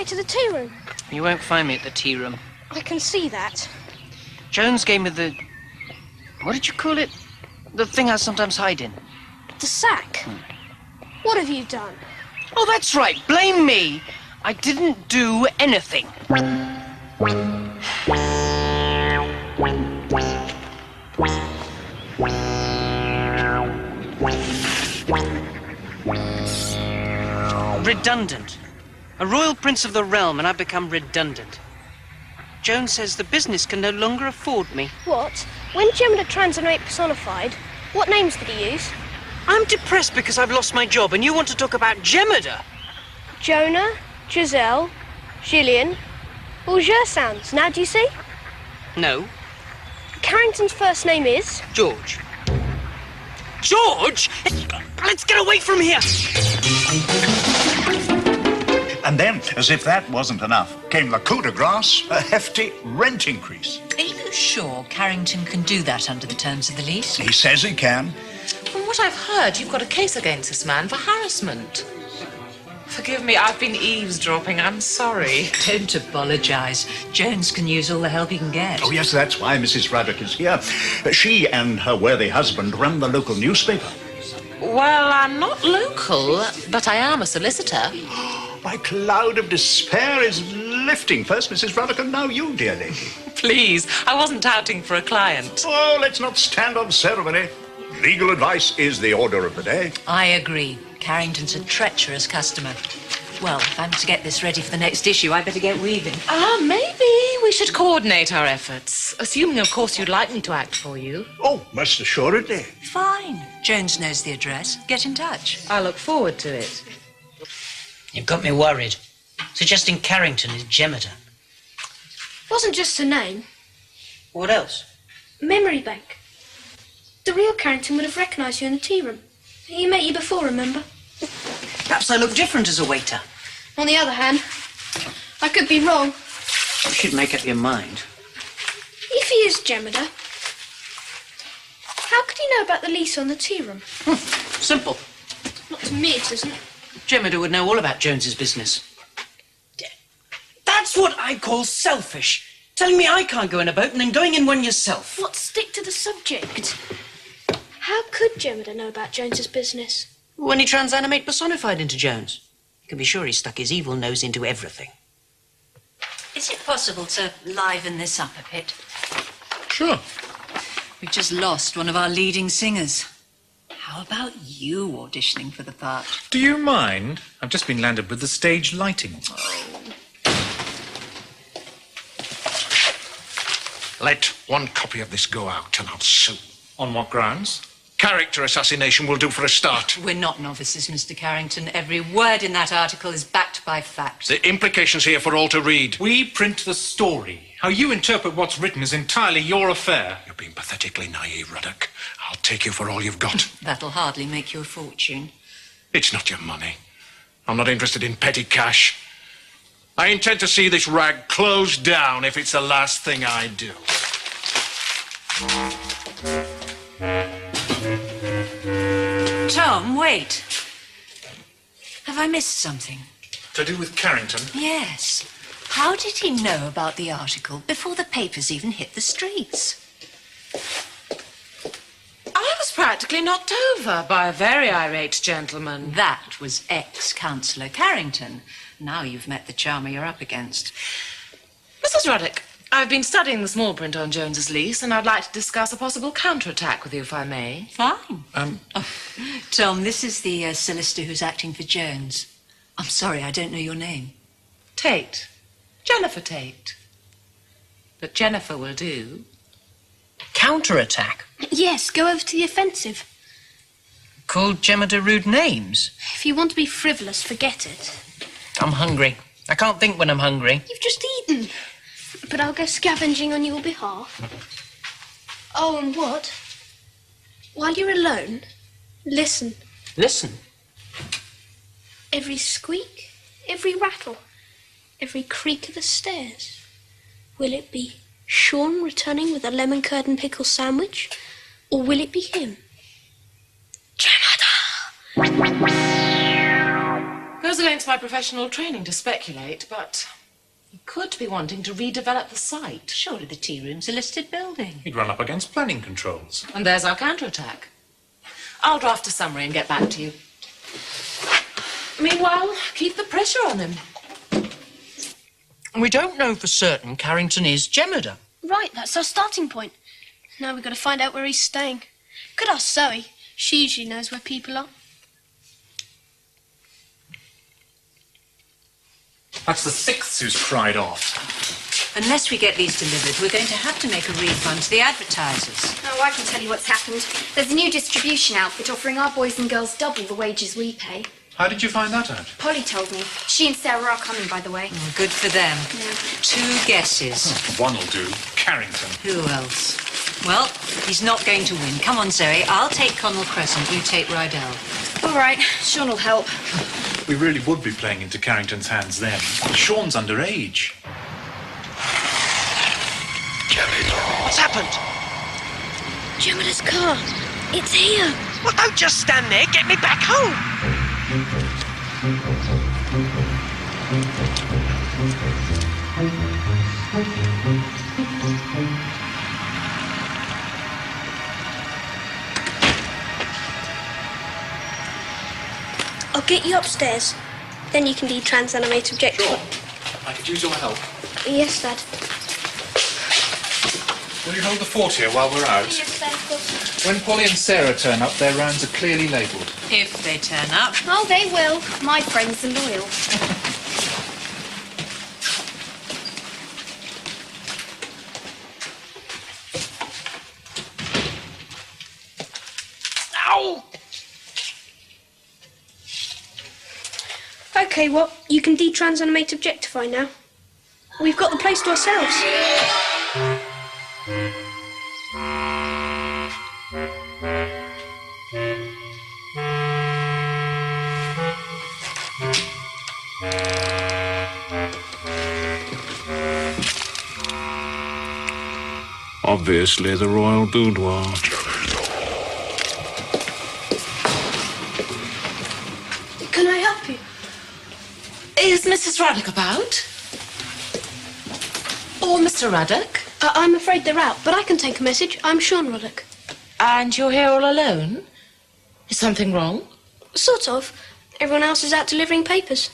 straight to the tea room. You won't find me at the tea room. I can see that. Jones gave me the... What did you call it? The thing I sometimes hide in. The sack? What have you done? Oh, that's right. Blame me. I didn't do anything. Redundant. A royal prince of the realm, and I've become redundant. Jones says the business can no longer afford me. What? When Jemina Transanate personified, what names did he use? I'm depressed because I've lost my job, and you want to talk about Jemida? Jonah, Giselle, Gillian. All Jer sounds. Now do you see? No. Carrington's first name is? George. George? Let's get away from here! And then, as if that wasn't enough, came the coup de grace, a hefty rent increase. Are you sure Carrington can do that under the terms of the lease? He says he can. From what I've heard, you've got a case against this man for harassment. Forgive me, I've been eavesdropping. I'm sorry. Don't apologise. Jones can use all the help he can get. Oh, yes, that's why Mrs. Ruddock is here. She and her worthy husband run the local newspaper. Well, I'm not local, but I am a solicitor. My cloud of despair is lifting. First Mrs. Ruddock and now you, dear lady. Please, I wasn't outing for a client. Oh, let's not stand on ceremony. Legal advice is the order of the day. I agree. Carrington's a treacherous customer. Well, if I'm to get this ready for the next issue, I better get weaving. Maybe we should coordinate our efforts. Assuming, of course, you'd like me to act for you. Oh, most assuredly. Fine. Jones knows the address. Get in touch. I look forward to it. You've got me worried. Suggesting Carrington is Jemida. Wasn't just a name. What else? Memory bank. The real Carrington would have recognised you in the tea room. He met you before, remember? Perhaps I look different as a waiter. On the other hand, I could be wrong. You should make up your mind. If he is Jemida, how could he know about the lease on the tea room? Simple. Not to me, it isn't. Jemida would know all about Jones's business. That's what I call selfish. Telling me I can't go in a boat and then going in one yourself. What? Stick to the subject. How could Jemida know about Jones's business? When he transanimate personified into Jones. You can be sure he stuck his evil nose into everything. Is it possible to liven this up a bit? Sure. We've just lost one of our leading singers. How about you auditioning for the part? Do you mind? I've just been landed with the stage lighting. Let one copy of this go out and I'll sue. On what grounds? Character assassination will do for a start. We're not novices, Mr. Carrington. Every word in that article is backed by fact. The implications here for all to read. We print the story. How you interpret what's written is entirely your affair. You're being pathetically naive, Ruddock. I'll take you for all you've got. That'll hardly make you a fortune. It's not your money. I'm not interested in petty cash. I intend to see this rag closed down if it's the last thing I do. Tom, wait. Have I missed something? To do with Carrington? Yes. How did he know about the article before the papers even hit the streets? I was practically knocked over by a very irate gentleman. That was ex-Councillor Carrington. Now you've met the charmer you're up against. Mrs. Ruddock, I've been studying the small print on Jones's lease, and I'd like to discuss a possible counterattack with you, if I may. Fine. Tom, this is the solicitor who's acting for Jones. I'm sorry, I don't know your name. Tate. Jennifer Tate. But Jennifer will do. Counterattack? Yes, go over to the offensive. Called Jemida rude names? If you want to be frivolous, forget it. I'm hungry. I can't think when I'm hungry. You've just eaten. But I'll go scavenging on your behalf. Oh, and what? While you're alone, listen. Listen. Every squeak, every rattle, every creak of the stairs. Will it be Sean returning with a lemon curd and pickle sandwich? Or will it be him? Jemida! Who's goes against my professional training to speculate, but he could be wanting to redevelop the site. Surely the tea room's a listed building. He'd run up against planning controls. And there's our counterattack. I'll draft a summary and get back to you. Meanwhile, keep the pressure on him. We don't know for certain Carrington is Jemada. Right, that's our starting point. Now we've got to find out where he's staying. Could ask Zoe. She usually knows where people are. That's the sixth who's cried off. Unless we get these delivered, we're going to have to make a refund to the advertisers. Oh, I can tell you what's happened. There's a new distribution outfit offering our boys and girls double the wages we pay. How did you find that out? Polly told me. She and Sarah are coming, by the way. Oh, good for them. Yeah. 2 guesses. One'll do. Carrington. Who else? Well, he's not going to win. Come on, Zoe. I'll take Connell Crescent. You take Rydell. All right, Sean will help. We really would be playing into Carrington's hands then. Sean's underage. What's happened? Jemada's car. It's here. Well, don't just stand there. Get me back home. I'll get you upstairs. Then you can do trans-animate objective. Sure. I could use your help. Yes, Dad. Will you hold the fort here while we're out? Yes, Dad, of course. When Polly and Sarah turn up, their rounds are clearly labelled. If they turn up. Oh, they will. My friends are loyal. Ow! Okay, well, you can de-trans-animate objectify now. We've got the place to ourselves. Obviously the royal boudoir. Can I help you? Is Mrs. Ruddock about? Or Mr. Ruddock? I'm afraid they're out, but I can take a message. I'm Sean Ruddock. And you're here all alone? Is something wrong? Sort of. Everyone else is out delivering papers.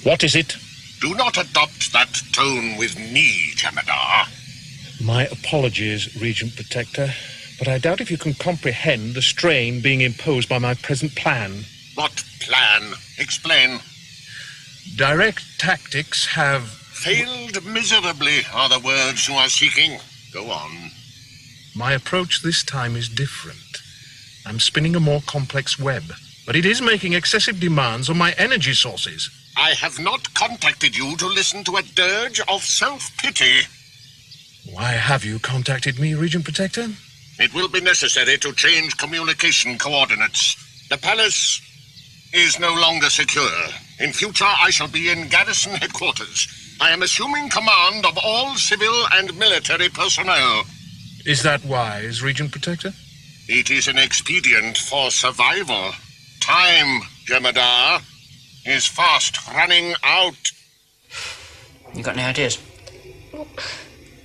What is it? Do not adopt that tone with me, Jemada. My apologies, Regent Protector, but I doubt if you can comprehend the strain being imposed by my present plan. What plan? Explain. Direct tactics have... Failed miserably are the words you are seeking. Go on. My approach this time is different. I'm spinning a more complex web, but it is making excessive demands on my energy sources. I have not contacted you to listen to a dirge of self-pity. Why have you contacted me, Regent Protector? It will be necessary to change communication coordinates. The palace is no longer secure. In future, I shall be in garrison headquarters. I am assuming command of all civil and military personnel. Is that wise, Regent Protector? It is an expedient for survival. Time, Jemada, is fast running out. You got any ideas? Well,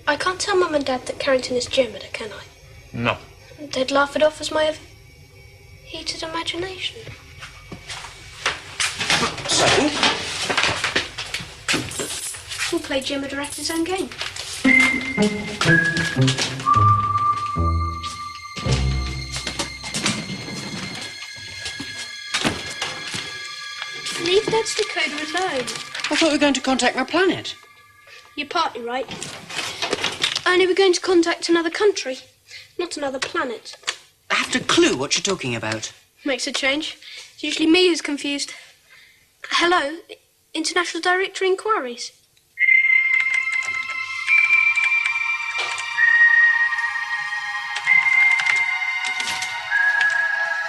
I can't tell Mum and Dad that Carrington is Jemada, can I? No. They'd laugh it off as my heated imagination. So? We'll play Jemada at his own game. Leave Dad's decoder alone. I thought we were going to contact my planet. You're partly right. Only we're going to contact another country, not another planet. I haven't a clue what you're talking about. Makes a change. It's usually me who's confused. Hello? International Directory Inquiries?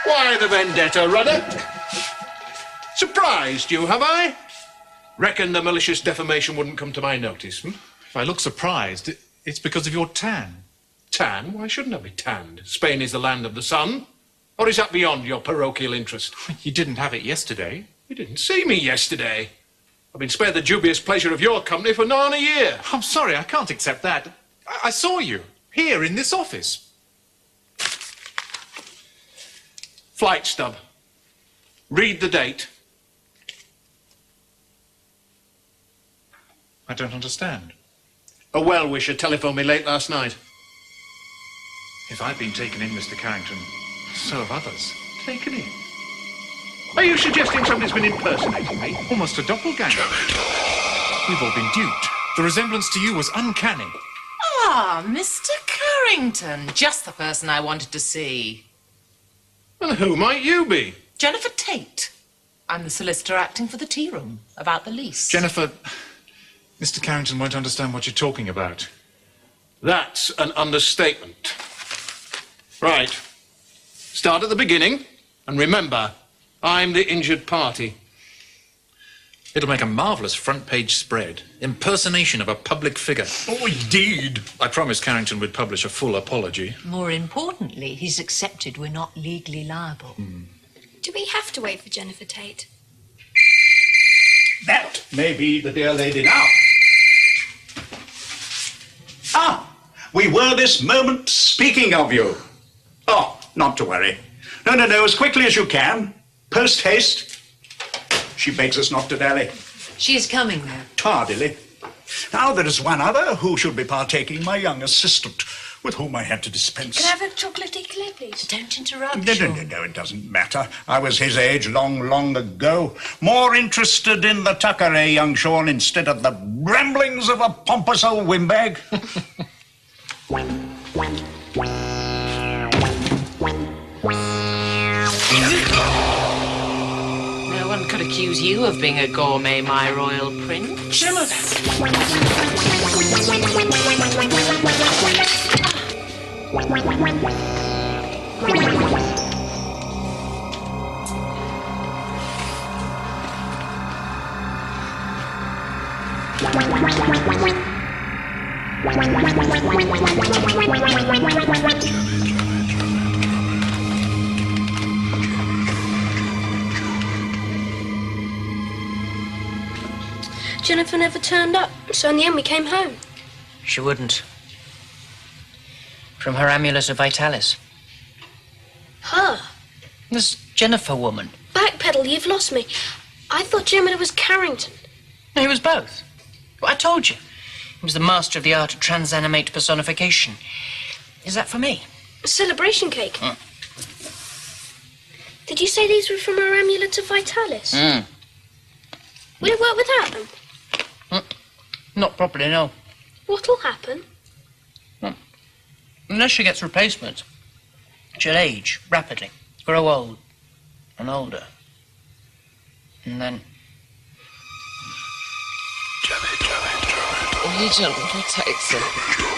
Why the vendetta, Ruddock? Surprised you, have I? Reckon the malicious defamation wouldn't come to my notice, hmm? If I look surprised, it's because of your tan. Tan? Why shouldn't I be tanned? Spain is the land of the sun. Or is that beyond your parochial interest? You didn't have it yesterday. You didn't see me yesterday. I've been spared the dubious pleasure of your company for nigh on a year. I'm sorry, I can't accept that. I saw you, here in this office. Flight stub. Read the date. I don't understand. A well-wisher telephoned me late last night. If I've been taken in, Mr. Carrington, so have others. Taken in? Are you suggesting somebody's been impersonating me? Almost a doppelganger. We've all been duped. The resemblance to you was uncanny. Ah, Mr. Carrington. Just the person I wanted to see. And who might you be? Jennifer Tate. I'm the solicitor acting for the tea room about the lease. Jennifer, Mr. Carrington won't understand what you're talking about. That's an understatement. Right. Start at the beginning, and remember, I'm the injured party. It'll make a marvellous front-page spread. Impersonation of a public figure. Oh, indeed. I promised Carrington would publish a full apology. More importantly, he's accepted we're not legally liable. Do we have to wait for Jennifer Tate? That may be the dear lady now. Ah, we were this moment speaking of you. Oh, not to worry. No, as quickly as you can. Post haste. She begs us not to dally. She is coming, though. Tardily. Now there is one other who should be partaking, my young assistant, with whom I had to dispense. Can I have a chocolate eclair, please? Don't interrupt, No, Sean. it doesn't matter. I was his age long ago. More interested in the tucker, young Sean, instead of the ramblings of a pompous old windbag. No one could accuse you of being a gourmet, my royal prince. Jennifer never turned up, so in the end we came home. She wouldn't. From her amulet of Vitalis. Her? This Jennifer woman. Backpedal, you've lost me. I thought Gemma was Carrington. No, he was both. Well, I told you. He was the master of the art of transanimate personification. Is that for me? A celebration cake. Mm. Did you say these were from her amulet of Vitalis? Will it work without them? Not properly, no. What'll happen? Unless she gets replacements, she'll age rapidly, grow old and older. And then... Agent protector.